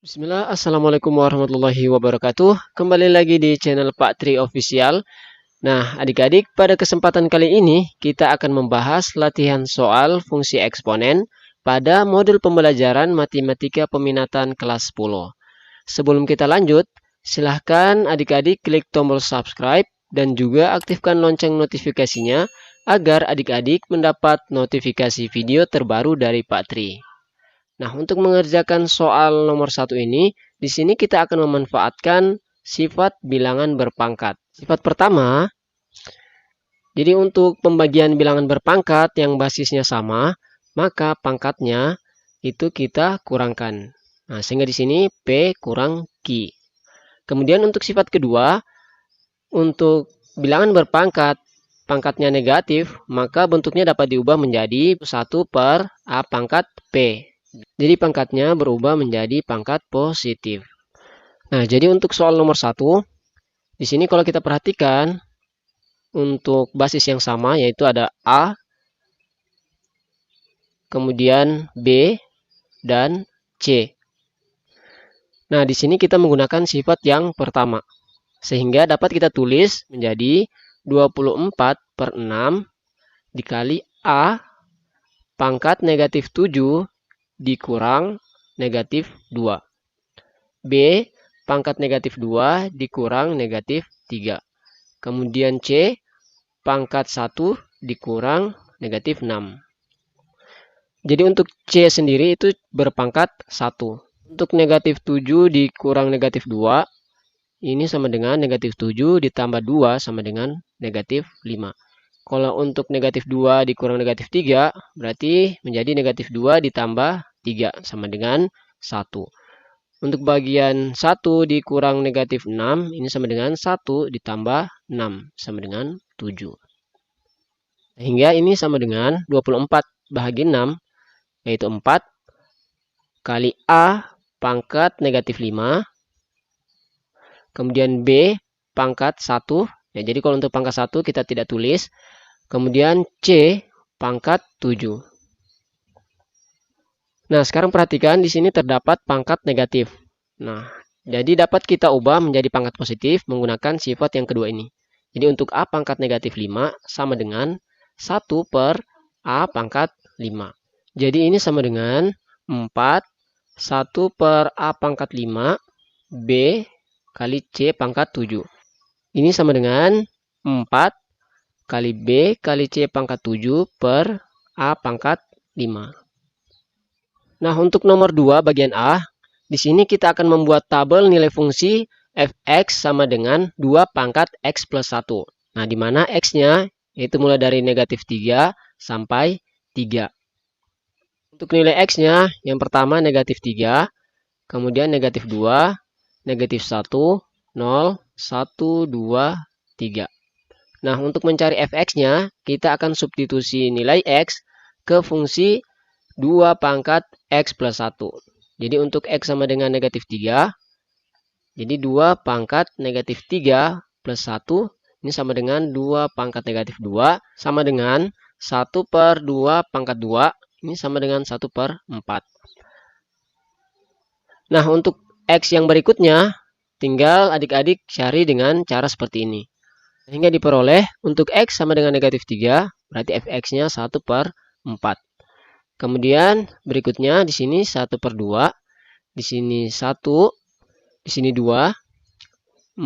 Bismillah, Assalamualaikum warahmatullahi wabarakatuh. Kembali lagi di channel Pak Tri Official. Nah, adik-adik, pada kesempatan kali ini kita akan membahas latihan soal fungsi eksponen pada modul pembelajaran matematika peminatan kelas 10. Sebelum kita lanjut, silahkan adik-adik klik tombol subscribe dan juga aktifkan lonceng notifikasinya agar adik-adik mendapat notifikasi video terbaru dari Pak Tri. Nah, untuk mengerjakan soal nomor 1 ini, di sini kita akan memanfaatkan sifat bilangan berpangkat. Sifat pertama, jadi untuk pembagian bilangan berpangkat yang basisnya sama, maka pangkatnya itu kita kurangkan. Nah, sehingga di sini P kurang Q. Kemudian untuk sifat kedua, untuk bilangan berpangkat, pangkatnya negatif, maka bentuknya dapat diubah menjadi 1 per A pangkat P. Jadi pangkatnya berubah menjadi pangkat positif. Nah, jadi untuk soal nomor 1, di sini kalau kita perhatikan, untuk basis yang sama yaitu ada A, kemudian B, dan C. Nah, di sini kita menggunakan sifat yang pertama. Sehingga dapat kita tulis menjadi 24 per 6 dikali A pangkat negatif 7 dikurang negatif 2. B pangkat negatif 2 dikurang negatif 3. Kemudian C pangkat 1 dikurang negatif 6. Jadi untuk C sendiri itu berpangkat 1. Untuk negatif 7 dikurang negatif 2, ini sama dengan negatif 7 ditambah 2 sama dengan negatif 5. Kalau untuk negatif 2 dikurang negatif 3, berarti menjadi negatif 2 ditambah 3 sama dengan 1. Untuk bagian 1 dikurang negatif 6, ini sama dengan 1 ditambah 6 sama dengan 7. Sehingga ini sama dengan 24 bahagi 6, yaitu 4 kali A pangkat negatif 5, kemudian B pangkat 1. Ya, jadi kalau untuk pangkat 1 kita tidak tulis. Kemudian C pangkat 7. Nah, sekarang perhatikan di sini terdapat pangkat negatif. Nah, jadi dapat kita ubah menjadi pangkat positif menggunakan sifat yang kedua ini. Jadi untuk A pangkat negatif 5 sama dengan 1 per A pangkat 5. Jadi ini sama dengan 4 1 per A pangkat 5 B kali C pangkat 7. Ini sama dengan 4 kali B kali C pangkat 7 per A pangkat 5. Nah, untuk nomor 2 bagian A, di sini kita akan membuat tabel nilai fungsi fx sama dengan 2 pangkat x plus 1. Nah, di mana x-nya yaitu mulai dari negatif 3 sampai 3. Untuk nilai x-nya, yang pertama negatif 3, kemudian negatif 2, negatif 1, 0, 1, 2, 3. Nah, untuk mencari fx-nya, kita akan substitusi nilai x ke fungsi 2 pangkat x plus 1. Jadi untuk x sama dengan negatif 3, jadi 2 pangkat negatif 3 plus 1, ini sama dengan 2 pangkat negatif 2, sama dengan 1 per 2 pangkat 2, ini sama dengan 1 per 4. Nah, untuk x yang berikutnya, tinggal adik-adik cari dengan cara seperti ini. Sehingga diperoleh untuk x sama dengan negatif 3, berarti fx-nya 1 per 4. Kemudian berikutnya di sini 1 per 2, di sini 1, di sini 2, 4,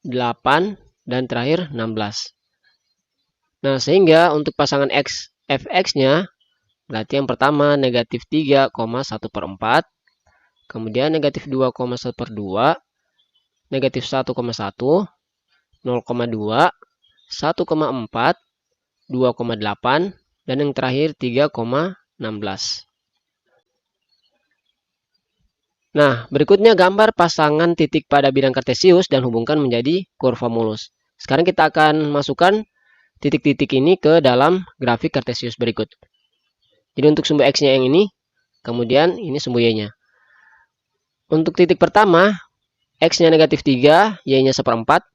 8, dan terakhir 16. Nah, sehingga untuk pasangan x fx-nya, berarti yang pertama negatif 3,1 per 4, kemudian negatif 2,1 per 2, negatif 1,1, 0,2, 1,4, 2,8, dan yang terakhir 3,16. Nah, berikutnya gambar pasangan titik pada bidang kartesius dan hubungkan menjadi kurva mulus. Sekarang kita akan masukkan titik-titik ini ke dalam grafik kartesius berikut. Jadi untuk sumbu x-nya yang ini, kemudian ini sumbu y-nya. Untuk titik pertama, x-nya negatif 3, y-nya 1/4.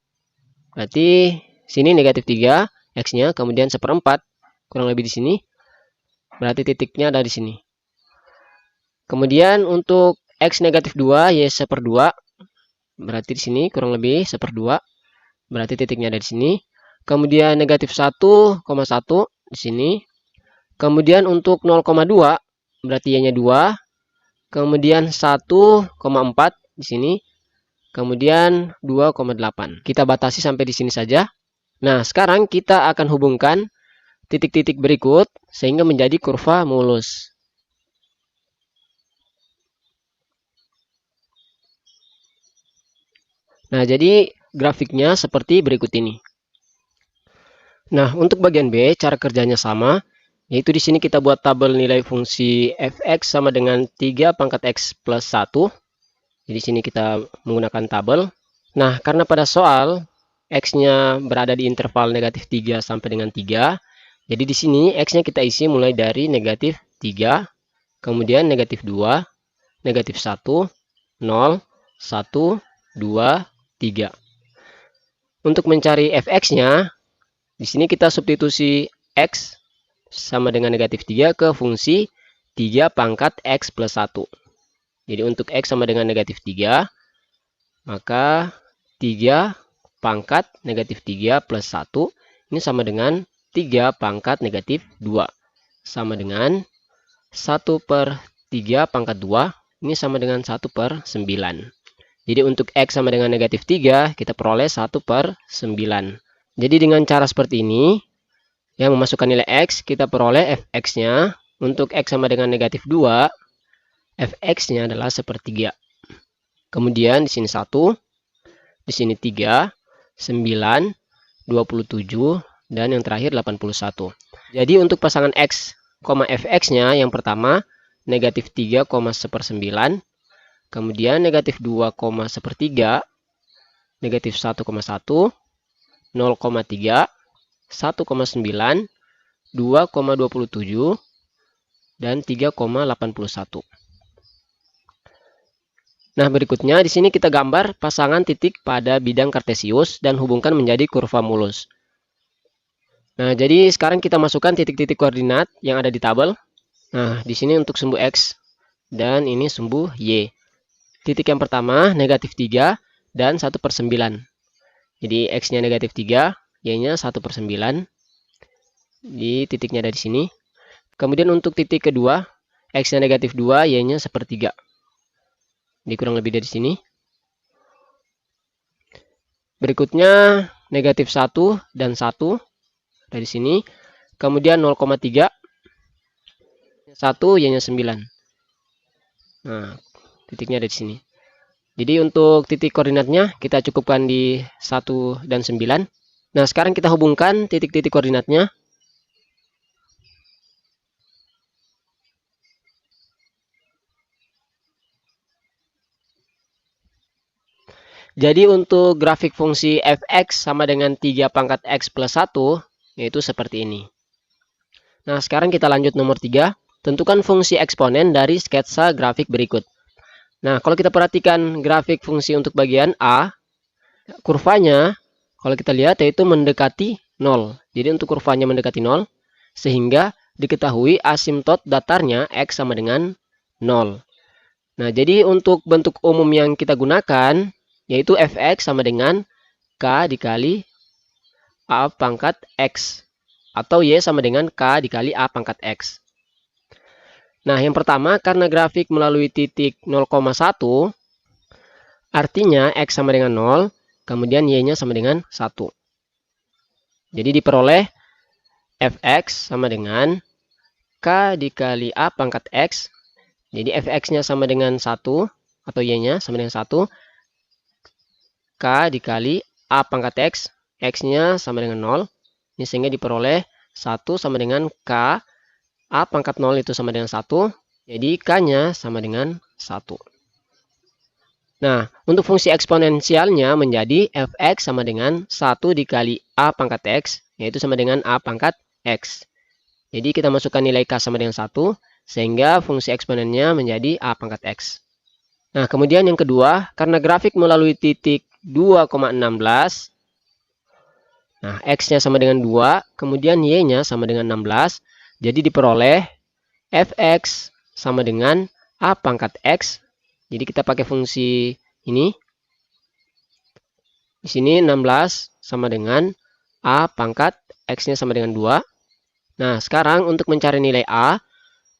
Berarti sini negatif 3, x-nya, kemudian 1/4, kurang lebih di sini. Berarti titiknya ada di sini. Kemudian untuk X negatif 2, Y 1/2. Berarti di sini kurang lebih 1/2. Berarti titiknya ada di sini. Kemudian negatif 1,1 di sini. Kemudian untuk 0,2 berarti Y-nya 2. Kemudian 1,4 di sini. Kemudian 2,8. Kita batasi sampai di sini saja. Nah, sekarang kita akan hubungkan titik-titik berikut sehingga menjadi kurva mulus. Nah, jadi grafiknya seperti berikut ini. Nah, untuk bagian B, cara kerjanya sama, yaitu di sini kita buat tabel nilai fungsi f(x) sama dengan 3 pangkat x plus 1. Jadi di sini kita menggunakan tabel. Nah, karena pada soal x-nya berada di interval negatif 3 sampai dengan 3, jadi di sini x-nya kita isi mulai dari negatif 3, kemudian negatif 2, negatif 1, 0, 1, 2, 3. Untuk mencari fx-nya, di sini kita substitusi x sama dengan negatif 3 ke fungsi 3 pangkat x plus 1. Jadi untuk x sama dengan negatif 3, maka 3 pangkat negatif 3 plus 1 ini sama dengan 3 pangkat negatif 2. Sama dengan 1/3 pangkat 2, ini sama dengan 1/9. Jadi untuk x sama dengan negatif 3, kita peroleh 1/9. Jadi dengan cara seperti ini, yang memasukkan nilai x, kita peroleh fx-nya. Untuk x sama dengan negatif 2, fx-nya adalah 1/3. Kemudian di sini 1, di sini 3, 9, 27, dan yang terakhir 81. Jadi untuk pasangan x, fx-nya yang pertama negatif 3,1/9, kemudian negatif 2,1/3, negatif 1,1, 0,3, 1,9, 2,27, dan 3,81. Nah, berikutnya di sini kita gambar pasangan titik pada bidang kartesius dan hubungkan menjadi kurva mulus. Nah, jadi sekarang kita masukkan titik-titik koordinat yang ada di tabel. Nah, di sini untuk sumbu x dan ini sumbu y. Titik yang pertama negatif 3 dan 1/9. Jadi x-nya negatif 3, y-nya 1/9. Di titiknya ada di sini. Kemudian untuk titik kedua, x-nya negatif 2, y-nya 1/3. Ini kurang lebih dari sini. Berikutnya negatif 1 dan 1 dari sini. Kemudian 0,3, 1, y-nya 9. Nah, titiknya ada di sini. Jadi untuk titik koordinatnya kita cukupkan di 1 dan 9. Nah, sekarang kita hubungkan titik-titik koordinatnya. Jadi untuk grafik fungsi fx sama dengan 3 pangkat x plus 1, yaitu seperti ini. Nah, sekarang kita lanjut nomor 3. Tentukan fungsi eksponen dari sketsa grafik berikut. Nah, kalau kita perhatikan grafik fungsi untuk bagian A, kurvanya, kalau kita lihat, yaitu mendekati 0. Jadi untuk kurvanya mendekati 0, sehingga diketahui asimtot datarnya x sama dengan 0. Nah, jadi untuk bentuk umum yang kita gunakan, yaitu fx sama dengan k dikali a pangkat x. Atau y sama dengan k dikali a pangkat x. Nah, yang pertama, karena grafik melalui titik 0,1, artinya x sama dengan 0, kemudian y-nya sama dengan 1. Jadi diperoleh fx sama dengan k dikali a pangkat x. Jadi fx-nya sama dengan 1, atau y-nya sama dengan 1, k dikali a pangkat x, x-nya sama dengan 0. Ini sehingga diperoleh 1 sama dengan k, a pangkat 0 itu sama dengan 1, jadi k-nya sama dengan 1. Nah, untuk fungsi eksponensialnya menjadi fx sama dengan 1 dikali a pangkat x, yaitu sama dengan a pangkat x. Jadi kita masukkan nilai k sama dengan 1, sehingga fungsi eksponennya menjadi a pangkat x. Nah, kemudian yang kedua, karena grafik melalui titik 2,16, nah, x-nya sama dengan 2, kemudian y-nya sama dengan 16, jadi diperoleh fx sama dengan a pangkat x Jadi kita pakai fungsi ini. Di sini 16 sama dengan A pangkat X-nya sama dengan 2. Nah, sekarang untuk mencari nilai A,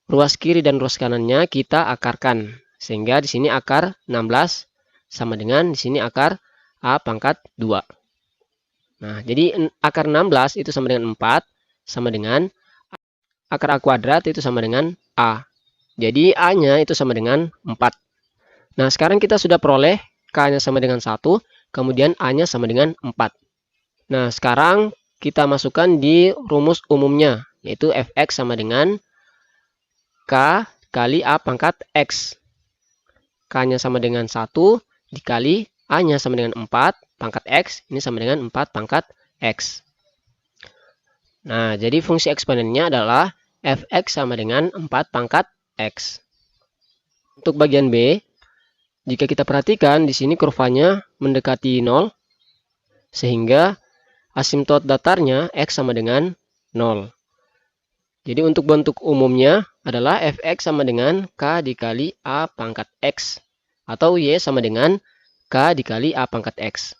ruas kiri dan ruas kanannya kita akarkan. Sehingga di sini akar 16 sama dengan di sini akar A pangkat 2. Nah, jadi akar 16 itu sama dengan 4, sama dengan akar A kuadrat itu sama dengan A. Jadi A-nya itu sama dengan 4. Nah, sekarang kita sudah peroleh K-nya sama dengan 1, kemudian A-nya sama dengan 4. Nah, sekarang kita masukkan di rumus umumnya, yaitu fx sama dengan K kali A pangkat X. K-nya sama dengan 1 dikali A-nya sama dengan 4 pangkat X, ini sama dengan 4 pangkat X. Nah, jadi fungsi eksponennya adalah fx sama dengan 4 pangkat X. Untuk bagian B, jika kita perhatikan di sini kurvanya mendekati 0, sehingga asimtot datarnya X sama dengan 0. Jadi untuk bentuk umumnya adalah fx sama dengan K dikali A pangkat X. Atau Y sama dengan K dikali A pangkat X.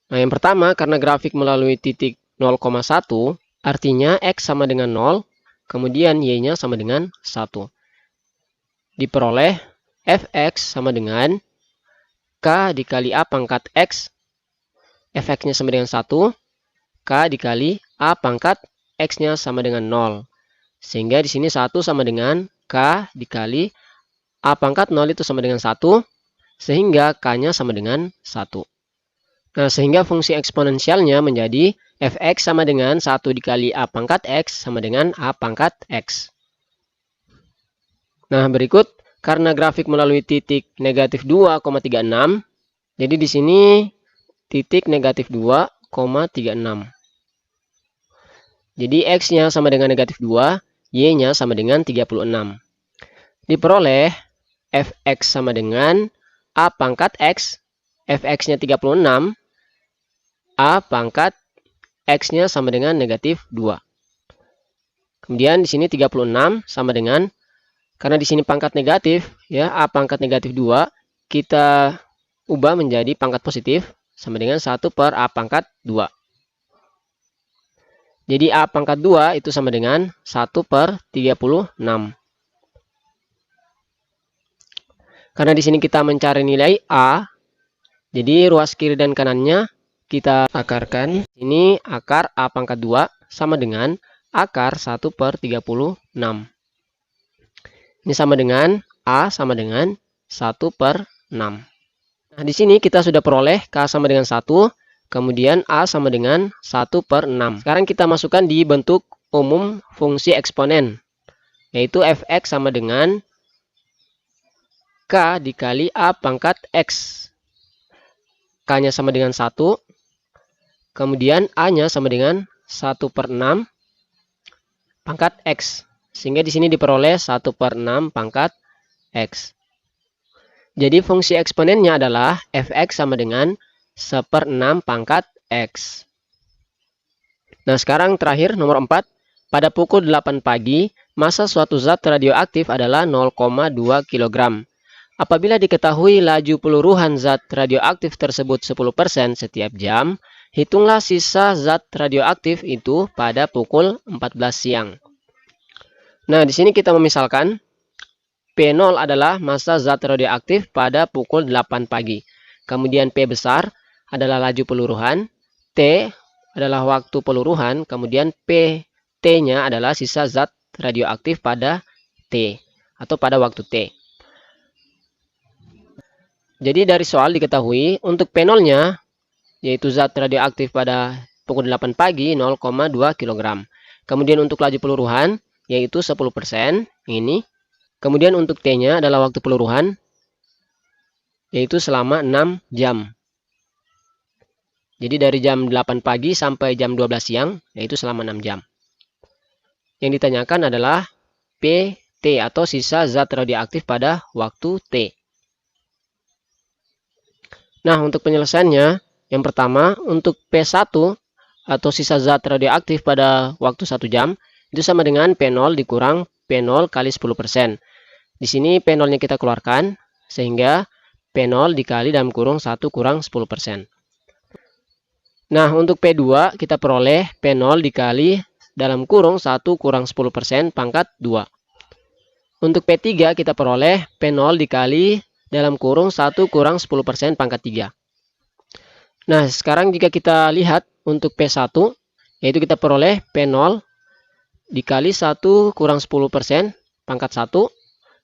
Nah, yang pertama, karena grafik melalui titik 0,1, artinya X sama dengan 0, kemudian Y-nya sama dengan 1. Diperoleh fx sama dengan K dikali A pangkat X. Fx-nya sama dengan 1. K dikali A pangkat X-nya sama dengan 0. Sehingga di sini 1 sama dengan K dikali A pangkat 0 itu sama dengan 1. Sehingga K-nya sama dengan 1. Nah, sehingga fungsi eksponensialnya menjadi fx sama dengan 1 dikali A pangkat X sama dengan A pangkat X. Nah, berikut karena grafik melalui titik negatif 2,36, jadi di sini titik negatif 2,36. Jadi X-nya sama dengan negatif 2, Y-nya sama dengan 36. Diperoleh fx sama dengan A pangkat X, fx-nya 36, A pangkat X-nya sama dengan negatif 2. Kemudian di sini 36 sama dengan, karena di sini pangkat negatif, ya, A pangkat negatif 2, kita ubah menjadi pangkat positif, sama dengan 1 per A pangkat 2. Jadi A pangkat 2 itu sama dengan 1 per 36. Karena di sini kita mencari nilai A, jadi ruas kiri dan kanannya kita akarkan. Ini akar A pangkat 2 sama dengan akar 1 per 36. Ini sama dengan A sama dengan 1 per 6. Nah, di sini kita sudah peroleh K sama dengan 1, kemudian A sama dengan 1 per 6. Sekarang kita masukkan di bentuk umum fungsi eksponen, yaitu fx sama dengan K dikali A pangkat X. K-nya sama dengan 1, kemudian A-nya sama dengan 1 per 6 pangkat X. Sehingga di sini diperoleh 1 per 6 pangkat X. Jadi fungsi eksponennya adalah fx sama dengan 1/6 pangkat X. Nah, sekarang terakhir nomor 4. Pada pukul 8 pagi, massa suatu zat radioaktif adalah 0,2 kg. Apabila diketahui laju peluruhan zat radioaktif tersebut 10% setiap jam, hitunglah sisa zat radioaktif itu pada pukul 14 siang. Nah, di sini kita memisalkan P0 adalah massa zat radioaktif pada pukul 8 pagi. Kemudian P besar adalah laju peluruhan, T adalah waktu peluruhan, kemudian PT-nya adalah sisa zat radioaktif pada T atau pada waktu T. Jadi dari soal diketahui untuk P0-nya, yaitu zat radioaktif pada pukul 8 pagi 0,2 kg. Kemudian untuk laju peluruhan, yaitu 10%, ini. Kemudian untuk T-nya adalah waktu peluruhan, yaitu selama 6 jam. Jadi dari jam 8 pagi sampai jam 12 siang, yaitu selama 6 jam. Yang ditanyakan adalah PT atau sisa zat radioaktif pada waktu T. Nah, untuk penyelesaiannya, yang pertama, untuk P1 atau sisa zat radioaktif pada waktu 1 jam, itu sama dengan P0 dikurang P0 kali 10%. Di sini P0-nya kita keluarkan, sehingga P0 dikali dalam kurung 1 kurang 10%. Nah, untuk P2 kita peroleh P0 dikali dalam kurung 1 kurang 10% pangkat 2. Untuk P3 kita peroleh P0 dikali dalam kurung 1 kurang 10% pangkat 3. Nah, sekarang jika kita lihat untuk P1, yaitu kita peroleh P0 dikali 1 kurang 10% pangkat 1.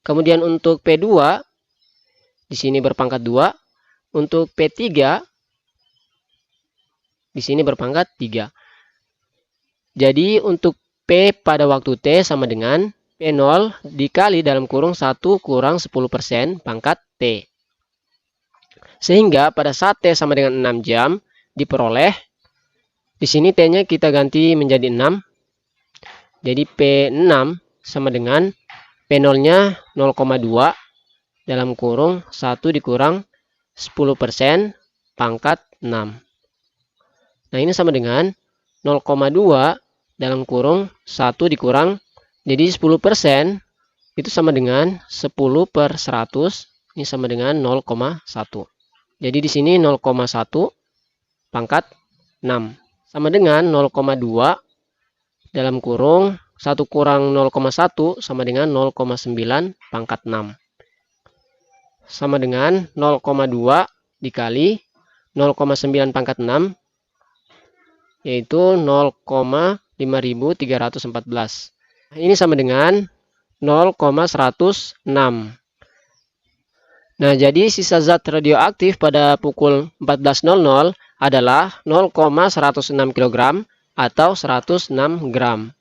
Kemudian untuk P2, di sini berpangkat 2. Untuk P3, di sini berpangkat 3. Jadi untuk P pada waktu T sama dengan P0 dikali dalam kurung 1 kurang 10% pangkat T. Sehingga pada saat T sama dengan 6 jam diperoleh, di sini T-nya kita ganti menjadi 6. Jadi P6 sama dengan P0-nya 0,2 dalam kurung 1 dikurang 10% pangkat 6. Nah, ini sama dengan 0,2 dalam kurung 1 dikurang, jadi 10% itu sama dengan 10 per 100, ini sama dengan 0,1. Jadi di sini 0,1 pangkat 6 sama dengan 0,2 dalam kurung 1 kurang 0,1 sama dengan 0,9 pangkat 6. Sama dengan 0,2 dikali 0,9 pangkat 6, yaitu 0,5314. Ini sama dengan 0,106. Nah, jadi sisa zat radioaktif pada pukul 14.00 adalah 0,106 kg atau 106 gram.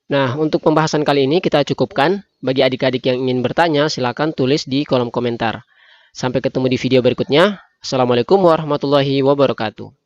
Nah, untuk pembahasan kali ini kita cukupkan. Bagi adik-adik yang ingin bertanya, silakan tulis di kolom komentar. Sampai ketemu di video berikutnya. Assalamualaikum warahmatullahi wabarakatuh.